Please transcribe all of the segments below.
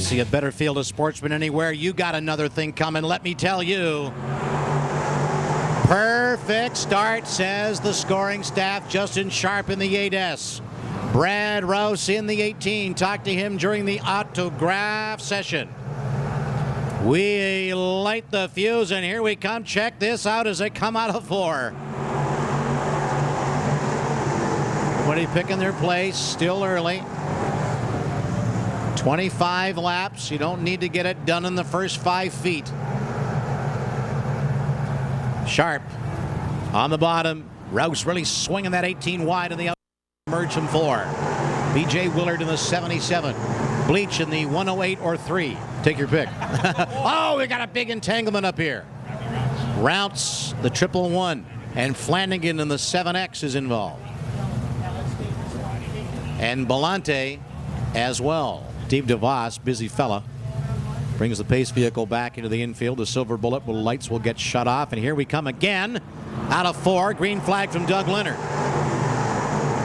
see a better field of Sportsman anywhere. You got another thing coming, let me tell you. Perfect start, says the scoring staff. Justin Sharp in the 8S. Brad Rouse in the 18. Talked to him during the autograph session. We light the fuse, and here we come. Check this out as they come out of 4. Everybody picking their place, still early. 25 laps. You don't need to get it done in the first 5 feet. Sharp on the bottom. Rouse really swinging that 18 wide in the outside. Merge from 4. B.J. Willard in the 77. Bleach in the 108 or 3. Take your pick. Oh, we got a big entanglement up here. Rounce, the 111. And Flanagan in the 7X is involved. And Belante as well. Steve DeVos, busy fella, brings the pace vehicle back into the infield. The silver bullet lights will get shut off. And here we come again. Out of 4. Green flag from Doug Leonard.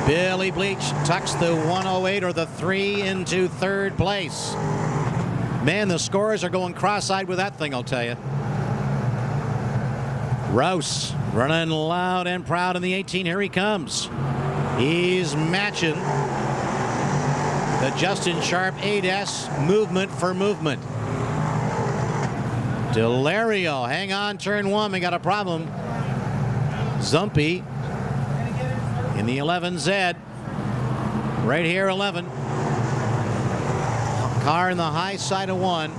Billy Bleach tucks the 108 or the 3 into 3rd place. Man, the scorers are going cross-eyed with that thing, I'll tell you. Rouse running loud and proud in the 18. Here he comes. He's matching the Justin Sharp 8S movement for movement. Delario, hang on, turn 1. We got a problem. Zumpy in the 11Z. Right here, 11. Car in the high side of 1.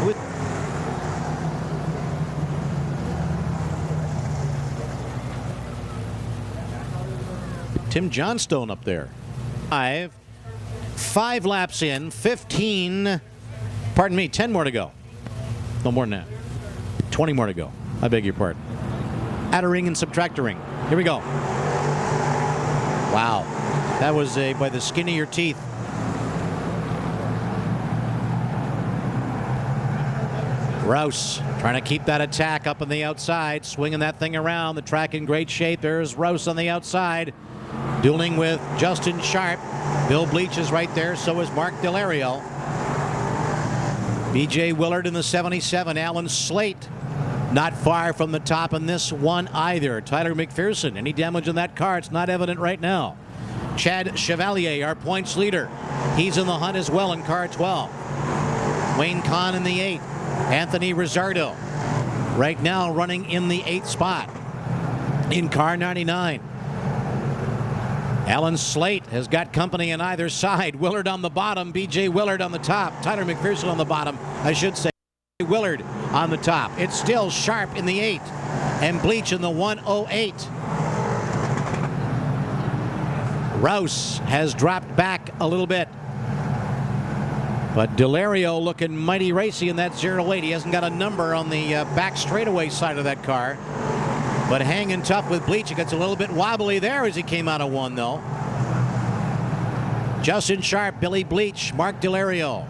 With Tim Johnstone up there. 5 laps in, 10 more to go. No more than that. 20 more to go. I beg your pardon. Add a ring and subtract a ring. Here we go. Wow. That was by the skin of your teeth. Rouse trying to keep that attack up on the outside, swinging that thing around. The track in great shape. There's Rouse on the outside, dueling with Justin Sharp. Bill Bleach is right there, so is Mark Delario. B.J. Willard in the 77. Alan Slate not far from the top in this one either. Tyler McPherson, any damage on that car? It's not evident right now. Chad Chevalier, our points leader. He's in the hunt as well in car 12. Wayne Kahn in the 8. Anthony Rizzardo right now running in the 8th spot in car 99. Alan Slate has got company on either side. Willard on the bottom, B.J. Willard on the top. Tyler McPherson on the bottom, I should say. Willard on the top. It's still Sharp in the 8 and Bleach in the 108. Rouse has dropped back a little bit. But Delario looking mighty racy in that 08. He hasn't got a number on the back straightaway side of that car. But hanging tough with Bleach. It gets a little bit wobbly there as he came out of 1, though. Justin Sharp, Billy Bleach, Mark Delario,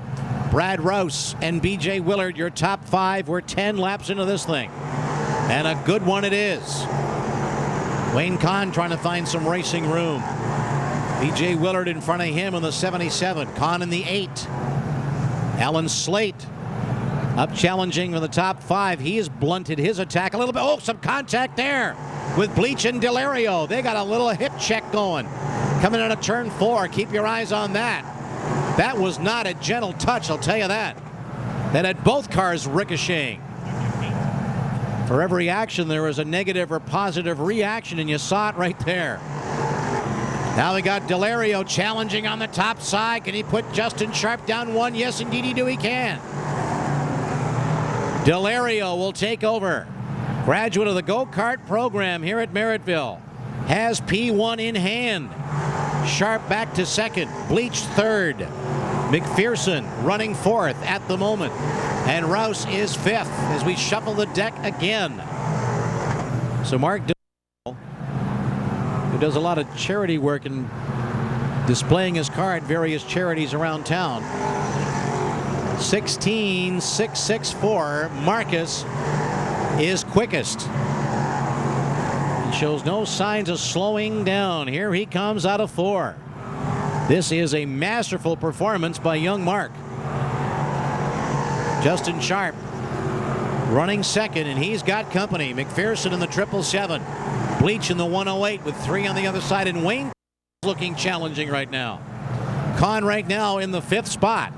Brad Rouse, and B.J. Willard, your top 5. We're 10 laps into this thing. And a good one it is. Wayne Kahn trying to find some racing room. B.J. Willard in front of him in the 77. Kahn in the 8. Alan Slate up challenging for the top 5. He has blunted his attack a little bit. Oh, some contact there with Bleach and Delario. They got a little hip check going. Coming out of turn 4. Keep your eyes on that. That was not a gentle touch, I'll tell you that. That had both cars ricocheting. For every action, there was a negative or positive reaction, and you saw it right there. Now we got Delario challenging on the top side. Can he put Justin Sharp down 1? Yes, indeed he can. Delario will take over. Graduate of the go-kart program here at Merrittville. Has P1 in hand. Sharp back to 2nd. Bleach 3rd. McPherson running 4th at the moment. And Rouse is 5th as we shuffle the deck again. So Mark Delario, who does a lot of charity work and displaying his car at various charities around town. 16.664. Marcus is quickest. He shows no signs of slowing down. Here he comes out of 4. This is a masterful performance by young Mark. Justin Sharp running second, and he's got company. McPherson in the 777. Bleach in the 108 with 3 on the other side, and Wayne looking challenging right now. Kahn right now in the 5th spot.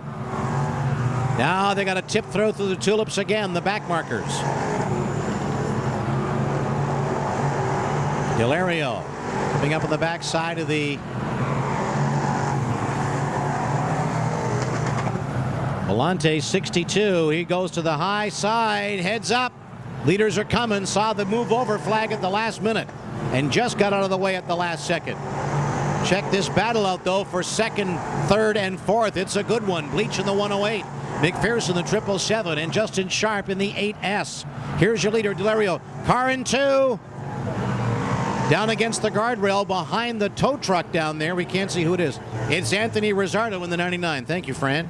Now they got a tip throw through the tulips again, the back markers. Delario coming up on the backside of the Volante 62. He goes to the high side, heads up. Leaders are coming. Saw the move over flag at the last minute and just got out of the way at the last second. Check this battle out though for 2nd, 3rd, and 4th. It's a good one. Bleach in the 108. McPherson the 777 and Justin Sharp in the 8S. Here's your leader, Delario. Car in 2. Down against the guardrail behind the tow truck down there. We can't see who it is. It's Anthony Rizzardo in the 99. Thank you, Fran.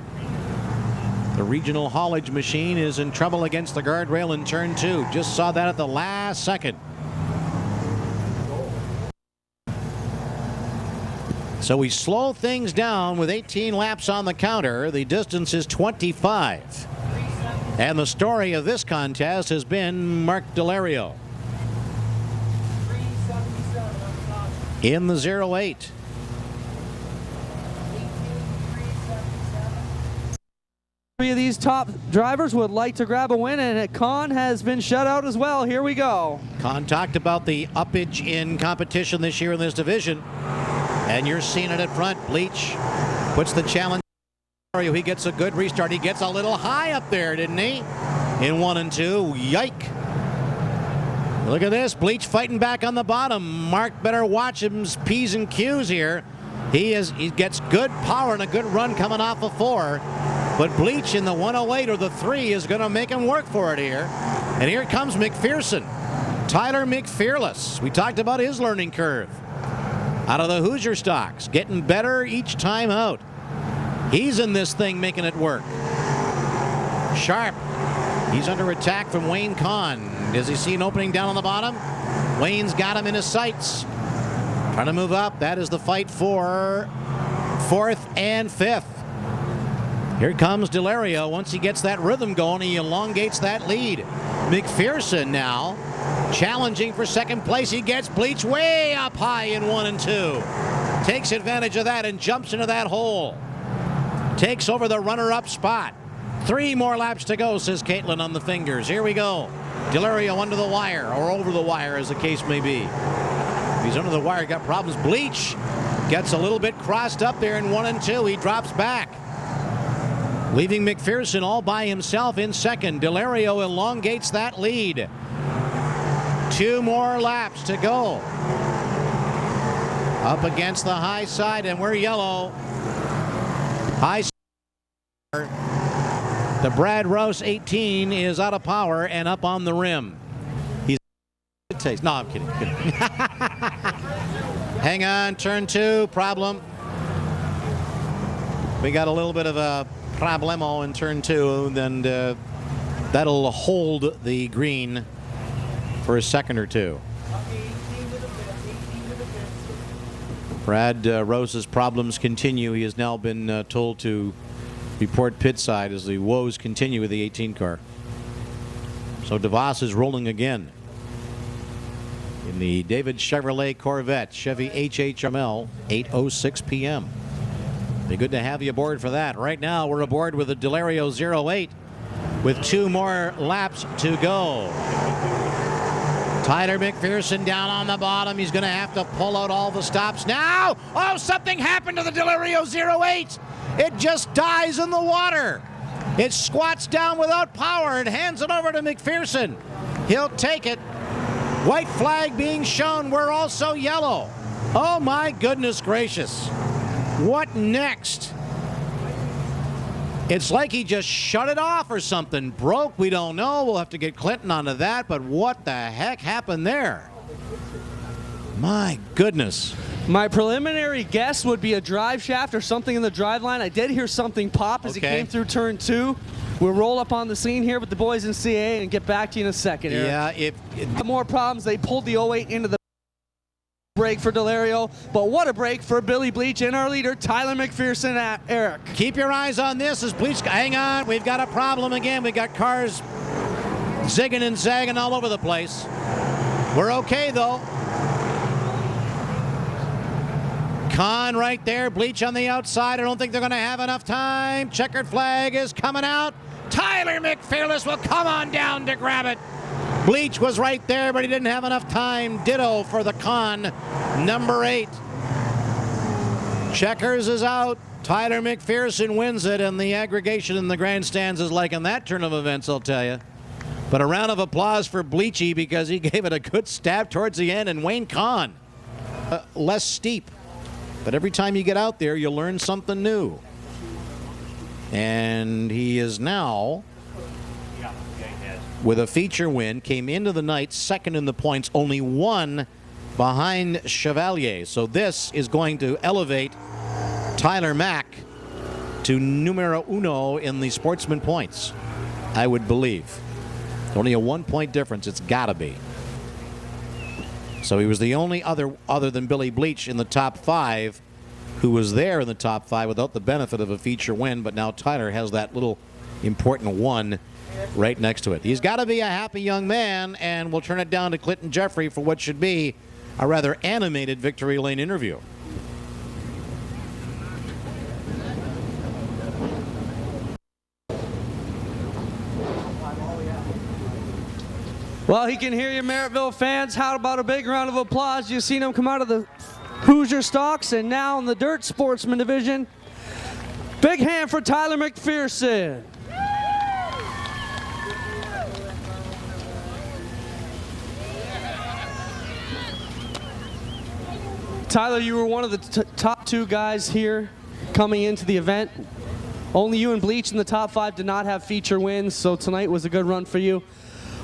The regional haulage machine is in trouble against the guardrail in turn 2. Just saw that at the last second. So we slow things down with 18 laps on the counter. The distance is 25. And the story of this contest has been Mark Delario in the 08. Three of these top drivers would like to grab a win, and Kahn has been shut out as well. Here we go. Kahn talked about the uppage in competition this year in this division, and you're seeing it at front. Bleach puts the challenge. He gets a good restart. He gets a little high up there, didn't he? In 1 and 2. Yike. Look at this. Bleach fighting back on the bottom. Mark better watch his P's and Q's here. He gets good power and a good run coming off of 4. But Bleach in the 108 or the 3 is going to make him work for it here. And here comes McPherson. Tyler McFearless. We talked about his learning curve. Out of the Hoosier stocks. Getting better each time out. He's in this thing making it work. Sharp. He's under attack from Wayne Kahn. Does he see an opening down on the bottom? Wayne's got him in his sights. Trying to move up. That is the fight for 4th and 5th. Here comes Delario. Once he gets that rhythm going, he elongates that lead. McPherson now challenging for 2nd place. He gets Bleach way up high in 1 and 2. Takes advantage of that and jumps into that hole. Takes over the runner-up spot. 3 more laps to go, says Caitlin on the fingers. Here we go. Delario under the wire, or over the wire as the case may be. If he's under the wire, got problems. Bleach gets a little bit crossed up there in 1 and 2. He drops back, leaving McPherson all by himself in 2nd. Delario elongates that lead. 2 more laps to go. Up against the high side, and we're yellow. High side. The Brad Rouse 18 is out of power and up on the rim. He's no, I'm kidding. Hang on, turn 2, problem. We got a little bit of a problemo in turn 2, and that'll hold the green for a second or 2. Brad Rose's problems continue. He has now been told to report pit side as the woes continue with the 18 car. So DeVos is rolling again in the David Chevrolet Corvette Chevy HHML 8:06 p.m. Be good to have you aboard for that. Right now we're aboard with the Delario 08 with 2 more laps to go. Tyler McPherson down on the bottom. He's going to have to pull out all the stops now. Oh, something happened to the Delario 08. It just dies in the water. It squats down without power and hands it over to McPherson. He'll take it. White flag being shown. We're also yellow. Oh my goodness gracious. What next? It's like he just shut it off or something. Broke, we don't know. We'll have to get Clinton onto that, but what the heck happened there? My goodness. My preliminary guess would be a drive shaft or something in the drive line. I did hear something pop as he came through turn 2. We'll roll up on the scene here with the boys in CA and get back to you in a second, Eric. Yeah, More problems. They pulled the 08 into the break for Delario, but what a break for Billy Bleach and our leader, Tyler McPherson at Eric. Keep your eyes on this as Bleach, hang on, we've got a problem again. We've got cars zigging and zagging all over the place. We're okay though. Kahn right there, Bleach on the outside. I don't think they're going to have enough time. Checkered flag is coming out. Tyler McPherson will come on down to grab it. Bleach was right there, but he didn't have enough time. Ditto for the Kahn, number 8. Checkers is out. Tyler McPherson wins it, and the aggregation in the grandstands is like in that turn of events, I'll tell you. But a round of applause for Bleachy because he gave it a good stab towards the end, and Wayne Kahn, less steep. But every time you get out there, you learn something new. And he is now, with a feature win, came into the night second in the points, only 1 behind Chevalier. So this is going to elevate Tyler Mack to numero uno in the Sportsman points, I would believe. Only a 1-point difference, it's gotta be. So he was the only other than Billy Bleach in the top 5 who was there in the top 5 without the benefit of a feature win, but now Tyler has that little important 1 right next to it. He's got to be a happy young man, and we'll turn it down to Clinton Jeffrey for what should be a rather animated Victory Lane interview. Well, he can hear you, Merrittville fans. How about a big round of applause? You've seen him come out of the Hoosier Stocks, and now in the Dirt Sportsman division. Big hand for Tyler McPherson. Tyler, you were one of the top 2 guys here coming into the event. Only you and Bleach in the top 5 did not have feature wins, so tonight was a good run for you.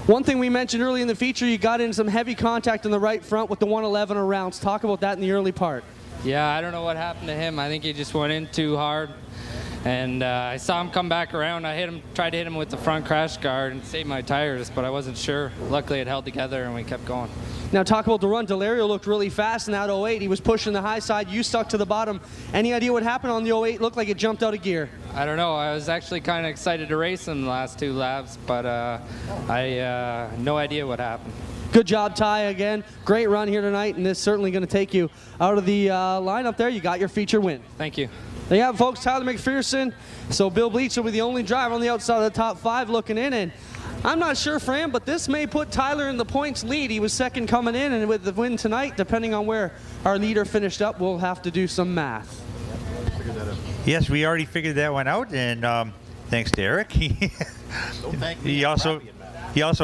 One thing we mentioned early in the feature, you got in some heavy contact in the right front with the 111 rounds. Talk about that in the early part. Yeah, I don't know what happened to him. I think he just went in too hard. And I saw him come back around. I tried to hit him with the front crash guard and save my tires, but I wasn't sure. Luckily, it held together and we kept going. Now talk about the run. Delario looked really fast in that 08. He was pushing the high side. You stuck to the bottom. Any idea what happened on the 08? Looked like it jumped out of gear. I don't know. I was actually kind of excited to race him the last 2 laps, but I no idea what happened. Good job, Ty, again. Great run here tonight, and this is certainly going to take you out of the lineup there. You got your feature win. Thank you. There you have it, folks. Tyler McPherson. So Bill Bleach will be the only driver on the outside of the top 5 looking in, and I'm not sure, Fran, but this may put Tyler in the points lead. He was second coming in, and with the win tonight, depending on where our leader finished up, we'll have to do some math. Yes, we already figured that one out, and thanks to Eric. He also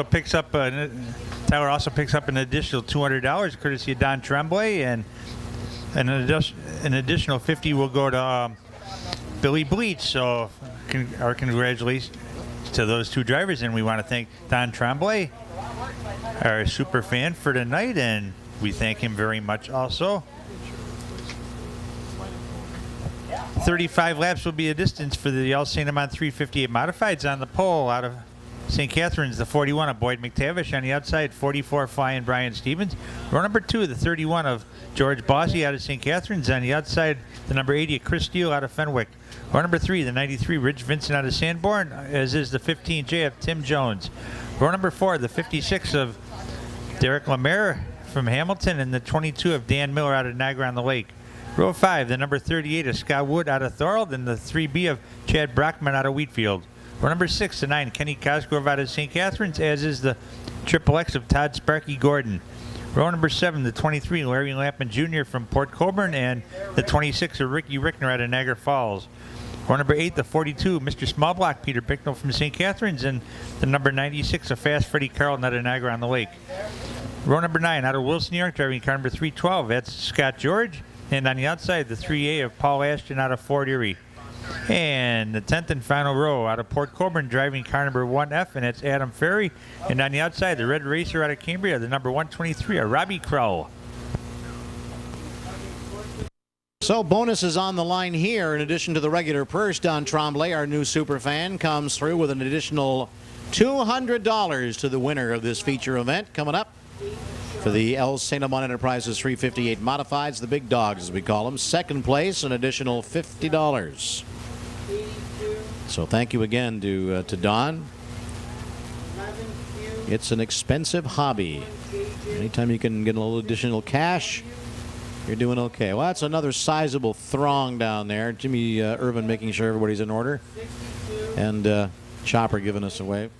picks up Tyler also picks up an additional $200 courtesy of Don Tremblay, and an additional $50 will go to Billy Bleach. So our congratulations to those 2 drivers, and we want to thank Don Tremblay, our super fan, for tonight, and we thank him very much also. 35 laps will be a distance for the El St. Amant 358 Modifieds. On the pole out of St. Catharines, the 41 of Boyd McTavish. On the outside, 44 flying Brian Stevens. Row number 2, the 31 of George Bossy out of St. Catharines. On the outside, the number 80 of Chris Steele out of Fenwick. Row number 3, the 93 Rich Vincent out of Sanborn, as is the 15J of Tim Jones. Row number 4, the 56 of Derek Lemaire from Hamilton, and the 22 of Dan Miller out of Niagara-on-the-Lake. Row 5, the number 38 of Scott Wood out of Thorold, and the 3B of Chad Brockman out of Wheatfield. Row number 6, the 9, Kenny Cosgrove out of St. Catharines, as is the Triple X of Todd Sparky Gordon. Row number 7, the 23, Larry Lampman Jr. from Port Colborne, and the 26 of Ricky Rickner out of Niagara Falls. Row number 8, the 42, Mr. Smallblock, Peter Bicknell from St. Catharines, and the number 96 of Fast Freddie Carlton out of Niagara-on-the-Lake. Row number 9, out of Wilson, New York, driving car number 312, that's Scott George. And on the outside, the 3A of Paul Ashton out of Fort Erie. And the 10th and final row out of Port Colborne, driving car number 1F, and it's Adam Ferry. And on the outside, the Red Racer out of Cambria, the number 123, Robbie Crowell. So bonus is on the line here. In addition to the regular purse, Don Tremblay, our new super fan, comes through with an additional $200 to the winner of this feature event. Coming up for the El St. Amant Enterprises 358 Modifieds, the big dogs as we call them. Second place, an additional $50. So thank you again to Don. It's an expensive hobby. Anytime you can get a little additional cash, you're doing okay. Well, that's another sizable throng down there. Jimmy Irvin making sure everybody's in order. And Chopper giving us a wave.